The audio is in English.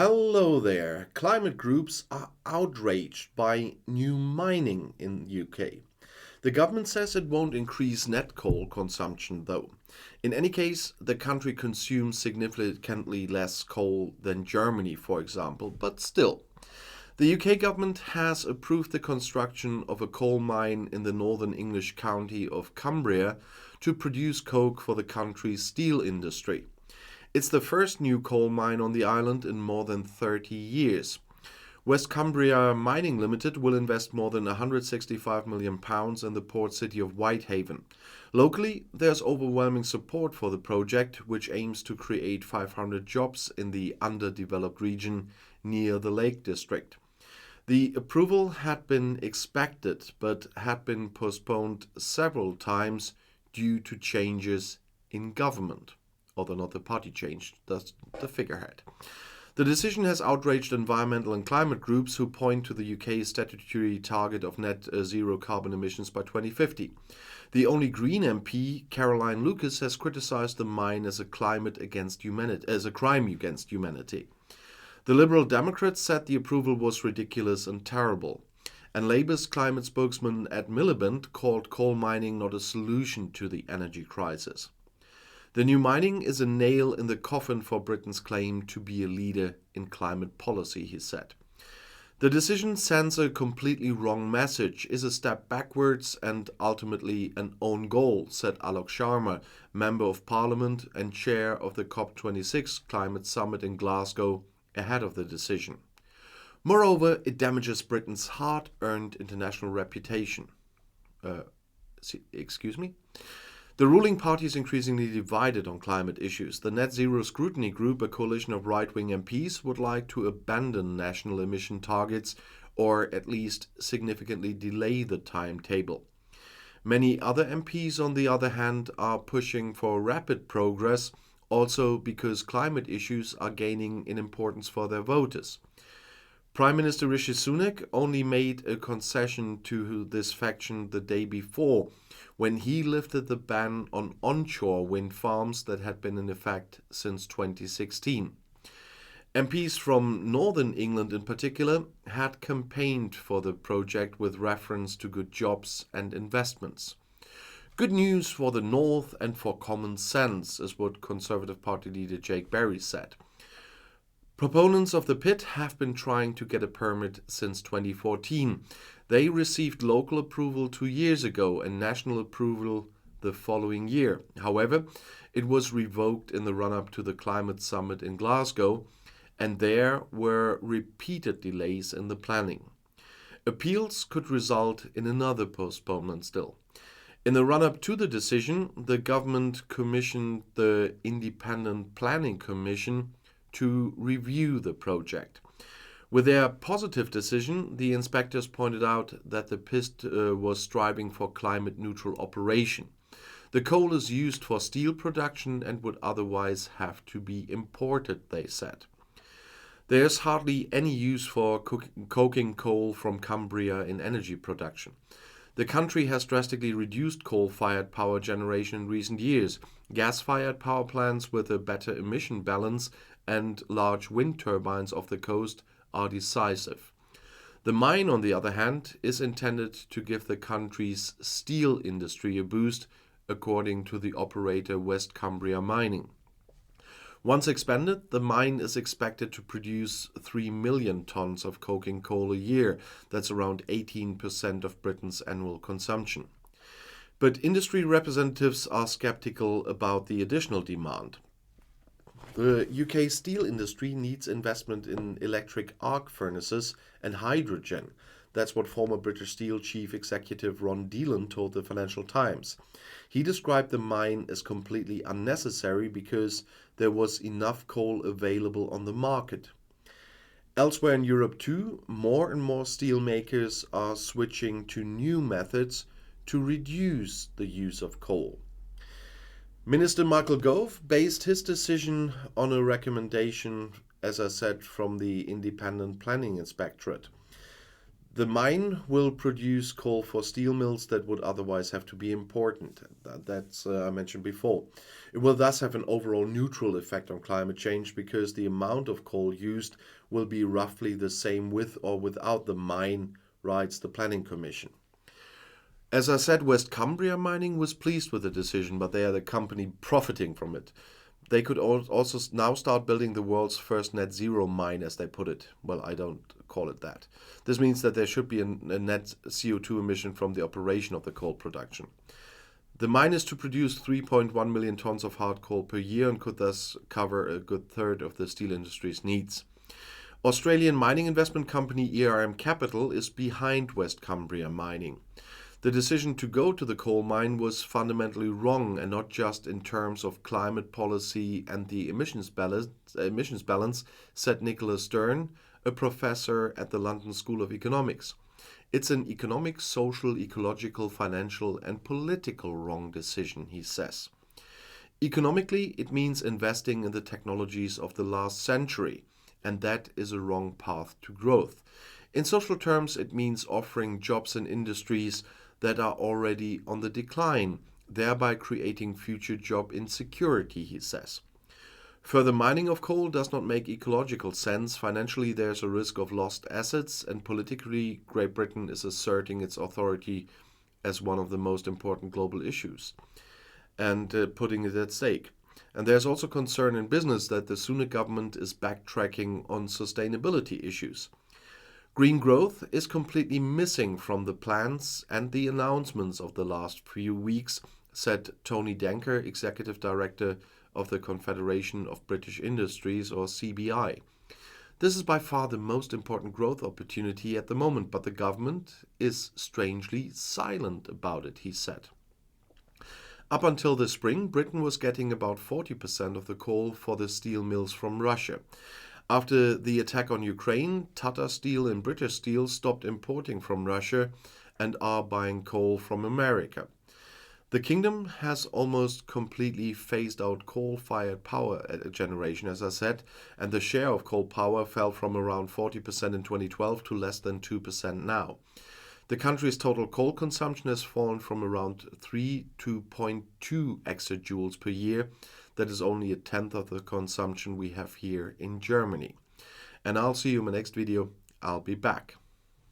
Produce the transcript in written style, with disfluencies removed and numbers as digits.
Hello there. Climate groups are outraged by new mining in UK. The government says it won't increase net coal consumption, though. In any case, the country consumes significantly less coal than Germany, for example, but still. The UK government has approved the construction of a coal mine in the northern English county of Cumbria to produce coke for the country's steel industry. It's the first new coal mine on the island in more than 30 years. West Cumbria Mining Limited will invest more than £165 million in the port city of Whitehaven. Locally, there's overwhelming support for the project, which aims to create 500 jobs in the underdeveloped region near the Lake District. The approval had been expected, but had been postponed several times due to changes in government. Although not the party changed, that's the figurehead. The decision has outraged environmental and climate groups who point to the UK's statutory target of net zero carbon emissions by 2050. The only Green MP, Caroline Lucas, has criticised the mine as a crime against humanity. The Liberal Democrats said the approval was ridiculous and terrible. And Labour's climate spokesman Ed Miliband called coal mining not a solution to the energy crisis. The new mining is a nail in the coffin for Britain's claim to be a leader in climate policy, he said. The decision sends a completely wrong message, is a step backwards and ultimately an own goal, said Alok Sharma, Member of Parliament and chair of the COP26 climate summit in Glasgow, ahead of the decision. Moreover, it damages Britain's hard-earned international reputation. Excuse me? The ruling party is increasingly divided on climate issues. The Net Zero Scrutiny Group, a coalition of right-wing MPs, would like to abandon national emission targets or at least significantly delay the timetable. Many other MPs, on the other hand, are pushing for rapid progress, also because climate issues are gaining in importance for their voters. Prime Minister Rishi Sunak only made a concession to this faction the day before, when he lifted the ban on onshore wind farms that had been in effect since 2016. MPs from Northern England in particular had campaigned for the project with reference to good jobs and investments. Good news for the North and for common sense, is what Conservative Party leader Jake Berry said. Proponents of the pit have been trying to get a permit since 2014. They received local approval 2 years ago and national approval the following year. However, it was revoked in the run-up to the climate summit in Glasgow, and there were repeated delays in the planning. Appeals could result in another postponement still. In the run-up to the decision, the government commissioned the Independent Planning Commission to review the project. With their positive decision, the inspectors pointed out that the pit was striving for climate-neutral operation. The coal is used for steel production and would otherwise have to be imported, they said. There's hardly any use for coking coal from Cumbria in energy production. The country has drastically reduced coal-fired power generation in recent years. Gas-fired power plants with a better emission balance and large wind turbines off the coast are decisive. The mine, on the other hand, is intended to give the country's steel industry a boost, according to the operator West Cumbria Mining. Once expanded, the mine is expected to produce 3 million tons of coking coal a year. That's around 18% of Britain's annual consumption. But industry representatives are skeptical about the additional demand. The UK steel industry needs investment in electric arc furnaces and hydrogen. That's what former British Steel chief executive Ron Dillon told the Financial Times. He described the mine as completely unnecessary because there was enough coal available on the market. Elsewhere in Europe too, more and more steel makers are switching to new methods to reduce the use of coal. Minister Michael Gove based his decision on a recommendation, as I said, from the Independent Planning Inspectorate. The mine will produce coal for steel mills that would otherwise have to be imported. That's I mentioned before. It will thus have an overall neutral effect on climate change because the amount of coal used will be roughly the same with or without the mine, writes the Planning Commission. As I said, West Cumbria Mining was pleased with the decision, but they are the company profiting from it. They could also now start building the world's first net zero mine, as they put it. Well, I don't call it that. This means that there should be a net CO2 emission from the operation of the coal production. The mine is to produce 3.1 million tons of hard coal per year and could thus cover a good third of the steel industry's needs. Australian mining investment company ERM Capital is behind West Cumbria Mining. The decision to go to the coal mine was fundamentally wrong, and not just in terms of climate policy and the emissions balance, said Nicholas Stern, a professor at the London School of Economics. It's an economic, social, ecological, financial, and political wrong decision, he says. Economically, it means investing in the technologies of the last century, and that is a wrong path to growth. In social terms, it means offering jobs in industries that are already on the decline, thereby creating future job insecurity, he says. Further mining of coal does not make ecological sense. Financially, there's a risk of lost assets, and politically, Great Britain is asserting its authority as one of the most important global issues and putting it at stake. And there's also concern in business that the Sunak government is backtracking on sustainability issues. Green growth is completely missing from the plans and the announcements of the last few weeks, said Tony Danker, Executive Director of the Confederation of British Industries, or CBI. This is by far the most important growth opportunity at the moment, but the government is strangely silent about it, he said. Up until the spring, Britain was getting about 40% of the coal for the steel mills from Russia. After the attack on Ukraine, Tata Steel and British Steel stopped importing from Russia and are buying coal from America. The kingdom has almost completely phased out coal-fired power generation, as I said, and the share of coal power fell from around 40% in 2012 to less than 2% now. The country's total coal consumption has fallen from around 3 to 0.2 exajoules per year. That is only a tenth of the consumption we have here in Germany. And I'll see you in my next video. I'll be back.